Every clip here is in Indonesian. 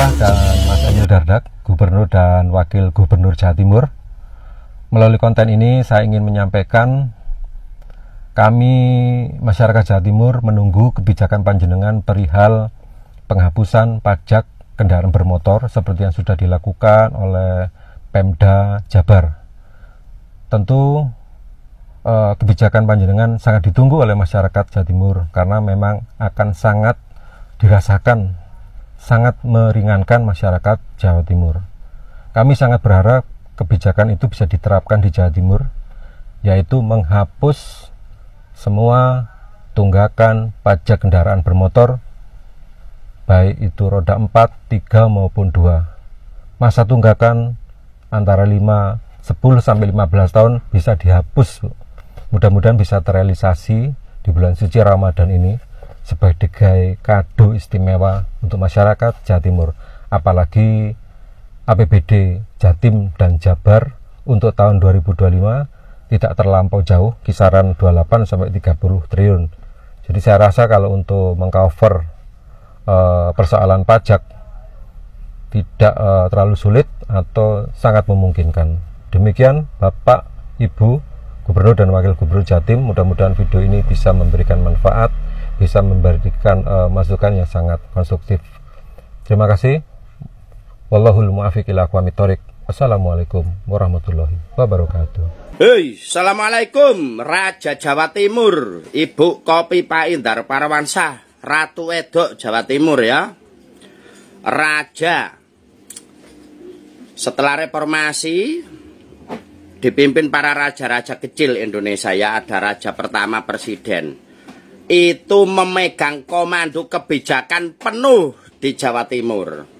saya dan Mas Emil Dardak, Gubernur dan Wakil Gubernur Jawa Timur. Melalui konten ini saya ingin menyampaikan kami masyarakat Jawa Timur menunggu kebijakan panjenengan perihal penghapusan pajak kendaraan bermotor seperti yang sudah dilakukan oleh Pemda Jabar. Tentu kebijakan panjenengan sangat ditunggu oleh masyarakat Jawa Timur karena memang akan sangat dirasakan, sangat meringankan masyarakat Jawa Timur. Kami sangat berharap kebijakan itu bisa diterapkan di Jawa Timur, yaitu menghapus semua tunggakan pajak kendaraan bermotor, baik itu roda 4, 3 maupun 2. Masa tunggakan antara 10 sampai 15 tahun bisa dihapus. Mudah-mudahan bisa terrealisasi di bulan suci Ramadan ini sebagai kado istimewa untuk masyarakat Jawa Timur. Apalagi APBD Jatim dan Jabar untuk tahun 2025 tidak terlampau jauh, kisaran 28 sampai 30 triliun. Jadi saya rasa kalau untuk mengcover persoalan pajak tidak terlalu sulit atau sangat memungkinkan. Demikian Bapak, Ibu, Gubernur dan Wakil Gubernur Jatim, mudah-mudahan video ini bisa memberikan manfaat, bisa memberikan masukan yang sangat konstruktif. Terima kasih. Wallahul muwaffiq ila aqwamit thoriq. Assalamualaikum warahmatullahi wabarakatuh. Hei, assalamualaikum Raja Jawa Timur, Ibu Kopi Paindar Parawansa, Ratu Edok Jawa Timur ya. Raja setelah reformasi dipimpin para raja-raja kecil Indonesia ya, ada raja pertama presiden. Itu memegang komando kebijakan penuh di Jawa Timur.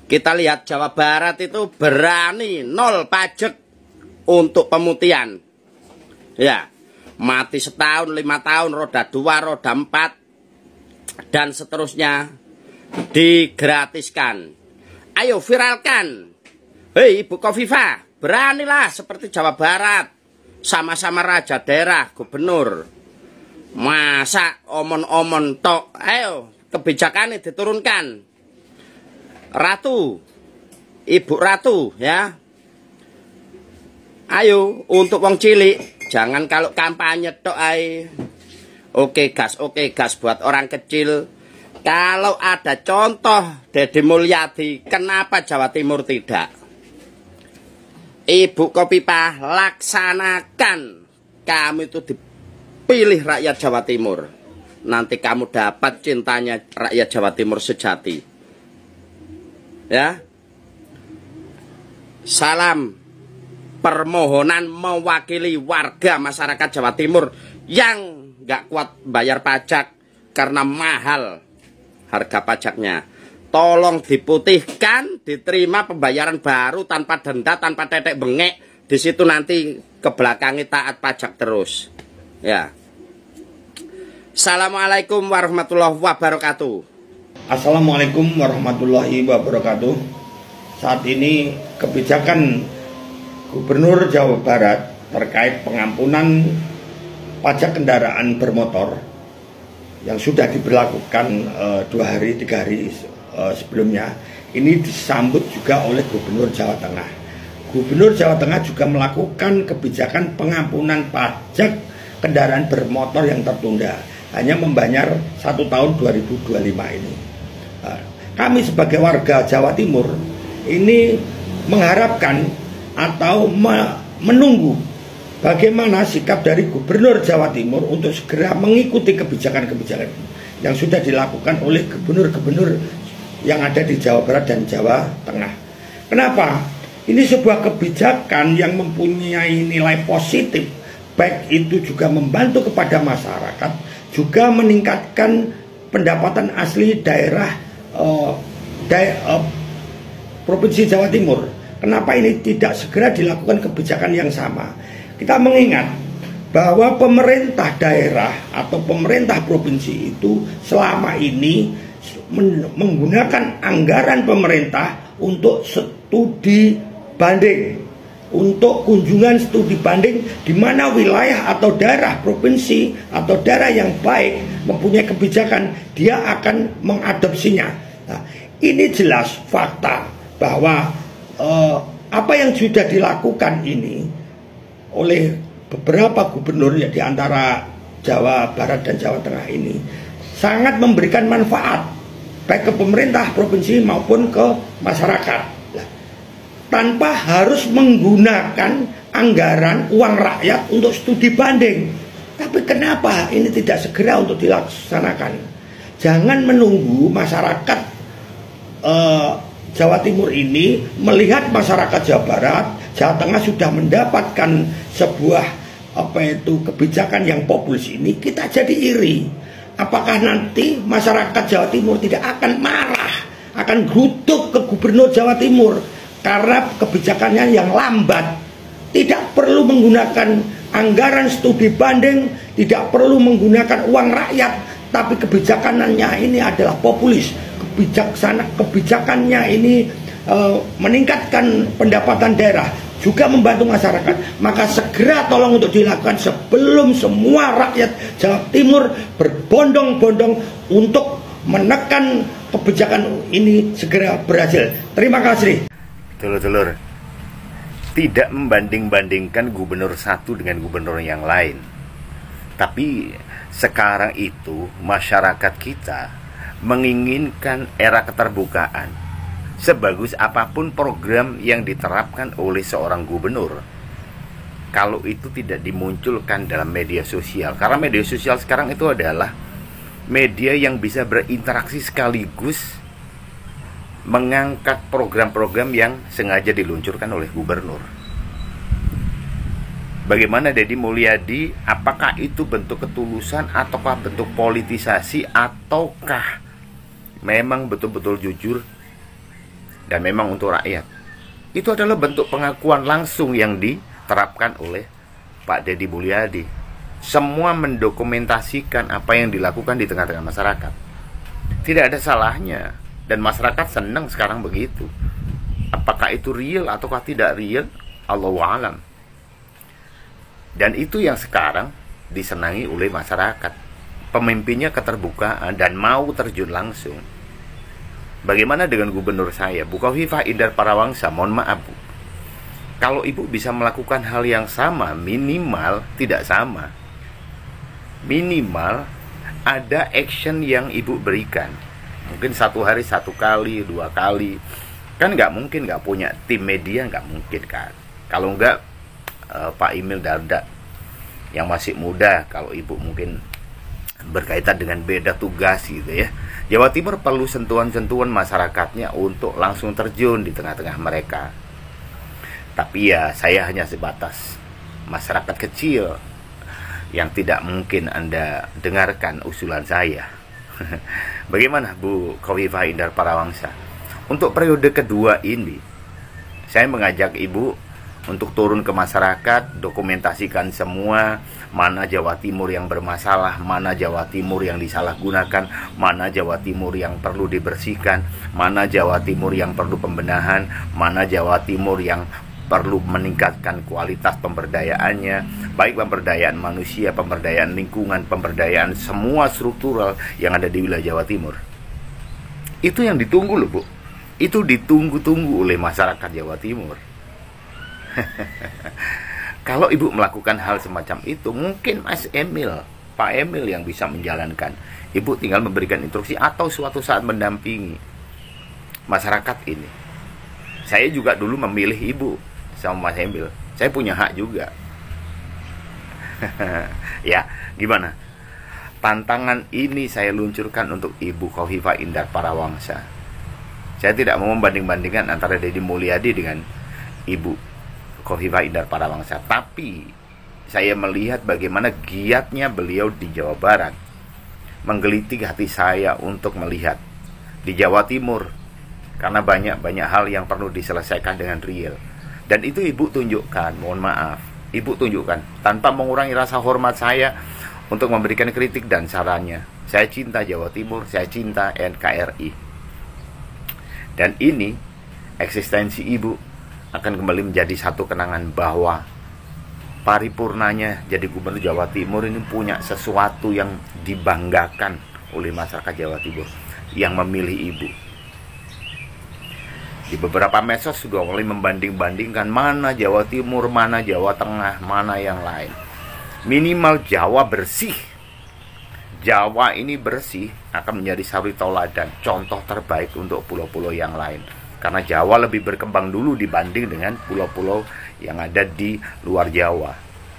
Kita lihat Jawa Barat itu berani 0 pajak untuk pemutihan. Ya, mati setahun, 5 tahun, roda 2, roda 4, dan seterusnya digratiskan. Ayo viralkan. Hei Ibu Kofifa, beranilah seperti Jawa Barat. Sama-sama raja daerah, gubernur. Masa omon-omon tok. Ayo kebijakannya diturunkan. Ratu, Ibu Ratu ya. Ayo untuk wong cilik, jangan kalau kampanye tok ay. Oke gas buat orang kecil. Kalau ada contoh Deddy Mulyadi, kenapa Jawa Timur tidak? Ibu Kopipah, laksanakan. Kamu itu dipilih rakyat Jawa Timur. Nanti kamu dapat cintanya rakyat Jawa Timur sejati. Ya. Salam permohonan mewakili warga masyarakat Jawa Timur yang nggak kuat bayar pajak karena mahal harga pajaknya. Tolong diputihkan, diterima pembayaran baru tanpa denda, tanpa tetek bengek. Di situ nanti ke belakangnya taat pajak terus. Ya. Assalamualaikum warahmatullahi wabarakatuh. Assalamualaikum warahmatullahi wabarakatuh. Saat ini kebijakan Gubernur Jawa Barat terkait pengampunan pajak kendaraan bermotor yang sudah diberlakukan 2 hari 3 hari sebelumnya ini disambut juga oleh Gubernur Jawa Tengah. Gubernur Jawa Tengah juga melakukan kebijakan pengampunan pajak kendaraan bermotor yang tertunda, hanya membayar 1 tahun 2025 ini. Kami sebagai warga Jawa Timur ini mengharapkan atau menunggu bagaimana sikap dari Gubernur Jawa Timur untuk segera mengikuti kebijakan-kebijakan yang sudah dilakukan oleh gubernur-gubernur yang ada di Jawa Barat dan Jawa Tengah. Kenapa? Ini sebuah kebijakan yang mempunyai nilai positif, baik itu juga membantu kepada masyarakat, juga meningkatkan pendapatan asli daerah Provinsi Jawa Timur. Kenapa ini tidak segera dilakukan kebijakan yang sama? Kita mengingat bahwa pemerintah daerah atau pemerintah provinsi itu selama ini menggunakan anggaran pemerintah untuk studi banding, untuk kunjungan studi banding di mana wilayah atau daerah provinsi atau daerah yang baik mempunyai kebijakan, dia akan mengadopsinya. Nah, Ini jelas fakta bahwa apa yang sudah dilakukan ini oleh beberapa gubernur ya di antara Jawa Barat dan Jawa Tengah ini sangat memberikan manfaat baik ke pemerintah provinsi maupun ke masyarakat, tanpa harus menggunakan anggaran uang rakyat untuk studi banding. Tapi kenapa ini tidak segera untuk dilaksanakan? Jangan menunggu masyarakat Jawa Timur ini melihat masyarakat Jawa Barat, Jawa Tengah sudah mendapatkan sebuah kebijakan yang populis ini, kita jadi iri. Apakah nanti masyarakat Jawa Timur tidak akan marah, akan grutuk ke gubernur Jawa Timur karena kebijakannya yang lambat? Tidak perlu menggunakan anggaran studi banding, tidak perlu menggunakan uang rakyat, tapi kebijakannya ini adalah populis. Kebijakannya ini meningkatkan pendapatan daerah, juga membantu masyarakat. Maka segera tolong untuk dilakukan sebelum semua rakyat Jawa Timur berbondong-bondong untuk menekan kebijakan ini segera berhasil. Terima kasih. Dulur-dulur, tidak membanding-bandingkan gubernur satu dengan gubernur yang lain. Tapi sekarang itu masyarakat kita menginginkan era keterbukaan. Sebagus apapun program yang diterapkan oleh seorang gubernur, kalau itu tidak dimunculkan dalam media sosial, karena media sosial sekarang itu adalah media yang bisa berinteraksi sekaligus mengangkat program-program yang sengaja diluncurkan oleh gubernur. Bagaimana Deddy Mulyadi, apakah itu bentuk ketulusan ataukah bentuk politisasi, ataukah memang betul-betul jujur dan memang untuk rakyat? Itu adalah bentuk pengakuan langsung yang diterapkan oleh Pak Deddy Mulyadi. Semua mendokumentasikan apa yang dilakukan di tengah-tengah masyarakat. Tidak ada salahnya, dan masyarakat senang sekarang begitu. Apakah itu real ataukah tidak real, Allahu a'lam. Dan itu yang sekarang disenangi oleh masyarakat. Pemimpinnya keterbukaan dan mau terjun langsung. Bagaimana dengan gubernur saya, Bu Khofifah Indar Parawangsa? Mohon maaf, Bu, kalau Ibu bisa melakukan hal yang sama, minimal tidak sama, minimal ada action yang Ibu berikan. Mungkin satu hari 1 kali, 2 kali. Kan nggak mungkin nggak punya tim media, nggak mungkin kan. Kalau nggak Pak Emil Dardak yang masih muda, kalau Ibu mungkin berkaitan dengan beda tugas gitu ya. Jawa Timur perlu sentuhan-sentuhan masyarakatnya untuk langsung terjun di tengah-tengah mereka. Tapi ya saya hanya sebatas masyarakat kecil yang tidak mungkin Anda dengarkan usulan saya. Bagaimana Bu Khofifah Indar Parawangsa? Untuk periode kedua ini, saya mengajak Ibu untuk turun ke masyarakat, dokumentasikan semua, mana Jawa Timur yang bermasalah, mana Jawa Timur yang disalahgunakan, mana Jawa Timur yang perlu dibersihkan, mana Jawa Timur yang perlu pembenahan, mana Jawa Timur yang perlu meningkatkan kualitas pemberdayaannya, baik pemberdayaan manusia, pemberdayaan lingkungan, pemberdayaan semua struktural yang ada di wilayah Jawa Timur. Itu yang ditunggu loh, Bu. Itu ditunggu-tunggu oleh masyarakat Jawa Timur. Kalau Ibu melakukan hal semacam itu, mungkin Mas Emil, Pak Emil yang bisa menjalankan. Ibu tinggal memberikan instruksi atau suatu saat mendampingi masyarakat ini. Saya juga dulu memilih Ibu sama Mas Emil. Saya punya hak juga. Ya, gimana? Tantangan ini saya luncurkan untuk Ibu Khofifah Indar Parawangsa. Saya tidak mau membanding-bandingkan antara Deddy Mulyadi dengan Ibu Khofifah Indar Parawangsa, tapi saya melihat bagaimana giatnya beliau di Jawa Barat, menggelitik hati saya untuk melihat di Jawa Timur, karena banyak hal yang perlu diselesaikan dengan real. Dan itu Ibu tunjukkan, mohon maaf, Ibu tunjukkan tanpa mengurangi rasa hormat saya untuk memberikan kritik dan sarannya. Saya cinta Jawa Timur, saya cinta NKRI, dan ini eksistensi Ibu akan kembali menjadi satu kenangan bahwa paripurnanya jadi gubernur Jawa Timur ini punya sesuatu yang dibanggakan oleh masyarakat Jawa Timur yang memilih Ibu. Di beberapa medsos sudah mulai membanding-bandingkan mana Jawa Timur, mana Jawa Tengah, mana yang lain. Minimal Jawa bersih. Jawa ini bersih akan menjadi suri tauladan, contoh terbaik untuk pulau-pulau yang lain. Karena Jawa lebih berkembang dulu dibanding dengan pulau-pulau yang ada di luar Jawa.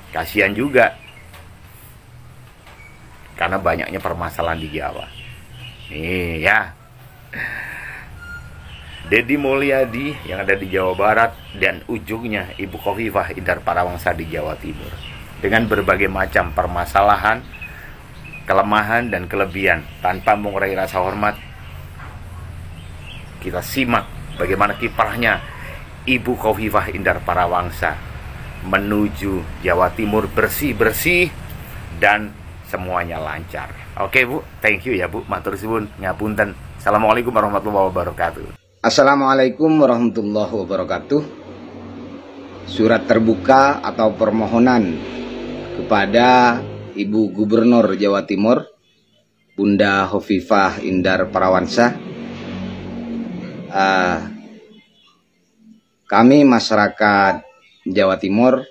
Kasihan juga, karena banyaknya permasalahan di Jawa. Nih ya, Deddy Mulyadi yang ada di Jawa Barat dan ujungnya Ibu Khofifah Indar Parawangsa di Jawa Timur. Dengan berbagai macam permasalahan, kelemahan dan kelebihan, tanpa mengurangi rasa hormat, kita simak bagaimana kiprahnya Ibu Khofifah Indar Parawangsa menuju Jawa Timur bersih-bersih dan semuanya lancar. Oke Bu, thank you ya Bu, matur suwun, ngapunten. Assalamualaikum warahmatullahi wabarakatuh. Assalamualaikum warahmatullahi wabarakatuh. Surat terbuka atau permohonan kepada Ibu Gubernur Jawa Timur, Bunda Khofifah Indar Parawangsa. Kami masyarakat Jawa Timur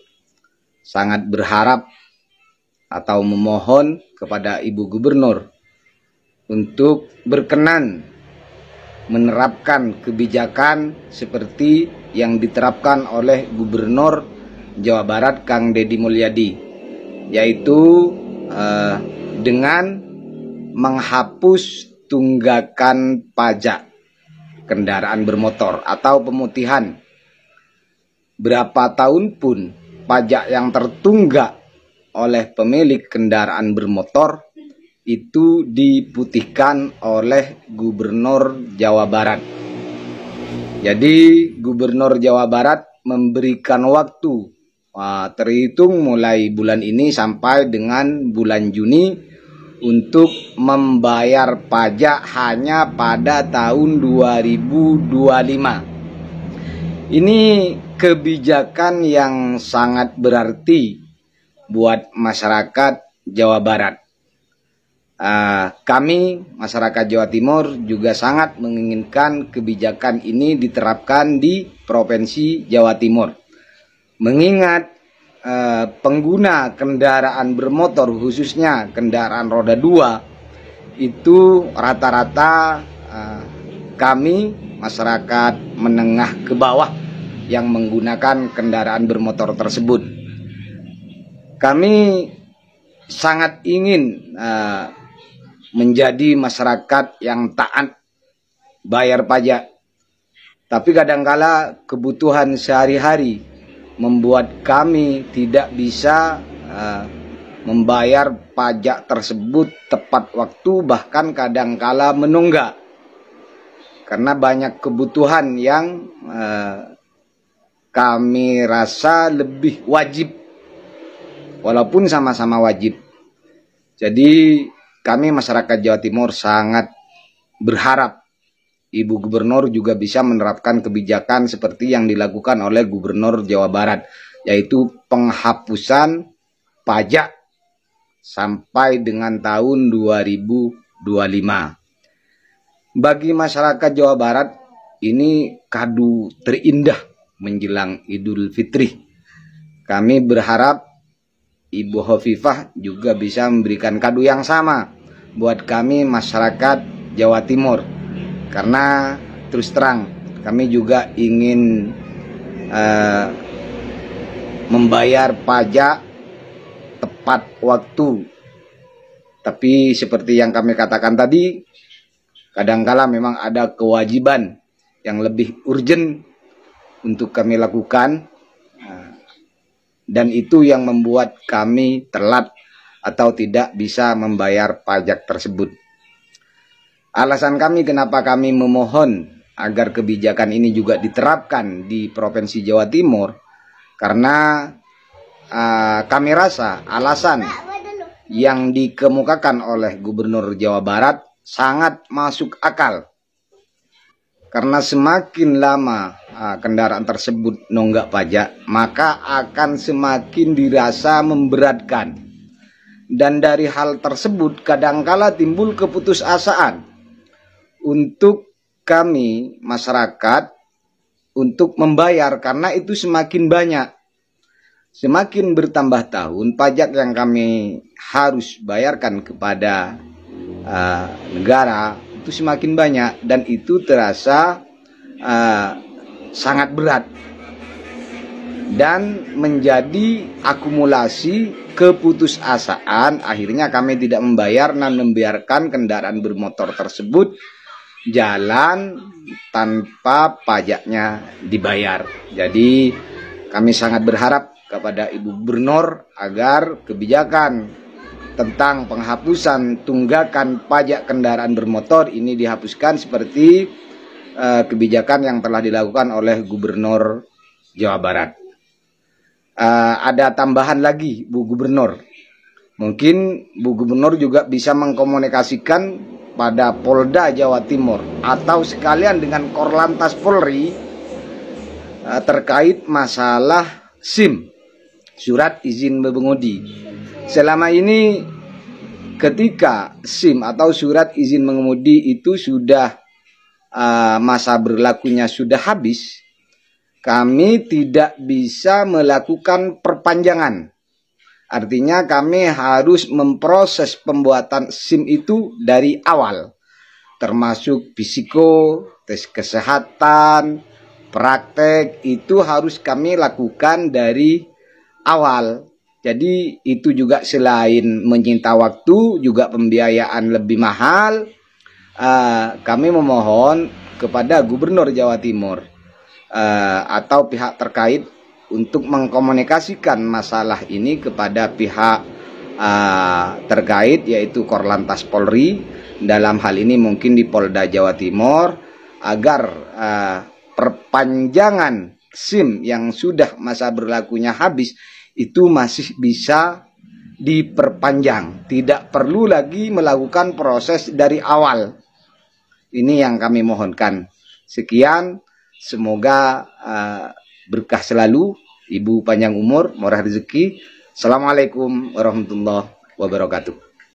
sangat berharap atau memohon kepada Ibu Gubernur untuk berkenan menerapkan kebijakan seperti yang diterapkan oleh Gubernur Jawa Barat Kang Deddy Mulyadi, yaitu dengan menghapus tunggakan pajak kendaraan bermotor atau pemutihan. Berapa tahun pun pajak yang tertunggak oleh pemilik kendaraan bermotor itu diputihkan oleh Gubernur Jawa Barat. Jadi Gubernur Jawa Barat memberikan waktu terhitung mulai bulan ini sampai dengan bulan Juni untuk membayar pajak hanya pada tahun 2025. Ini kebijakan yang sangat berarti buat masyarakat Jawa Barat. Kami masyarakat Jawa Timur juga sangat menginginkan kebijakan ini diterapkan di Provinsi Jawa Timur. Mengingat pengguna kendaraan bermotor, khususnya kendaraan roda 2, itu rata-rata kami masyarakat menengah ke bawah yang menggunakan kendaraan bermotor tersebut. Kami sangat ingin menjadi masyarakat yang taat bayar pajak, tapi kadangkala kebutuhan sehari-hari membuat kami tidak bisa membayar pajak tersebut tepat waktu, bahkan kadangkala menunggak karena banyak kebutuhan yang kami rasa lebih wajib walaupun sama-sama wajib. Jadi kami masyarakat Jawa Timur sangat berharap Ibu Gubernur juga bisa menerapkan kebijakan seperti yang dilakukan oleh Gubernur Jawa Barat, yaitu penghapusan pajak sampai dengan tahun 2025. Bagi masyarakat Jawa Barat, ini kado terindah menjelang Idul Fitri. Kami berharap Ibu Khofifah juga bisa memberikan kado yang sama buat kami masyarakat Jawa Timur, karena terus terang kami juga ingin membayar pajak tepat waktu. Tapi seperti yang kami katakan tadi, kadangkala memang ada kewajiban yang lebih urgent untuk kami lakukan, dan itu yang membuat kami telat atau tidak bisa membayar pajak tersebut. Alasan kami kenapa kami memohon agar kebijakan ini juga diterapkan di Provinsi Jawa Timur, karena kami rasa alasan yang dikemukakan oleh Gubernur Jawa Barat sangat masuk akal. Karena semakin lama kendaraan tersebut nunggak pajak, maka akan semakin dirasa memberatkan. Dan dari hal tersebut kadangkala timbul keputusasaan untuk kami masyarakat untuk membayar karena itu semakin banyak. Semakin bertambah tahun, pajak yang kami harus bayarkan kepada negara itu semakin banyak, dan itu terasa sangat berat dan menjadi akumulasi keputusasaan. Akhirnya kami tidak membayar dan membiarkan kendaraan bermotor tersebut jalan tanpa pajaknya dibayar. Jadi kami sangat berharap kepada Ibu Gubernur agar kebijakan tentang penghapusan tunggakan pajak kendaraan bermotor ini dihapuskan seperti kebijakan yang telah dilakukan oleh Gubernur Jawa Barat. Ada tambahan lagi, Bu Gubernur. Mungkin Bu Gubernur juga bisa mengkomunikasikan pada Polda Jawa Timur atau sekalian dengan Korlantas Polri terkait masalah SIM, surat izin mengemudi. Selama ini ketika SIM atau surat izin mengemudi itu sudah masa berlakunya sudah habis, kami tidak bisa melakukan perpanjangan. Artinya kami harus memproses pembuatan SIM itu dari awal, termasuk fisiko, tes kesehatan, praktek, itu harus kami lakukan dari awal. Jadi itu juga selain menyita waktu, juga pembiayaan lebih mahal. Kami memohon kepada Gubernur Jawa Timur atau pihak terkait untuk mengkomunikasikan masalah ini kepada pihak terkait, yaitu Korlantas Polri, dalam hal ini mungkin di Polda Jawa Timur, agar perpanjangan SIM yang sudah masa berlakunya habis itu masih bisa diperpanjang, tidak perlu lagi melakukan proses dari awal. Ini yang kami mohonkan. Sekian, semoga berkah selalu, Ibu panjang umur, murah rezeki. Assalamualaikum warahmatullahi wabarakatuh.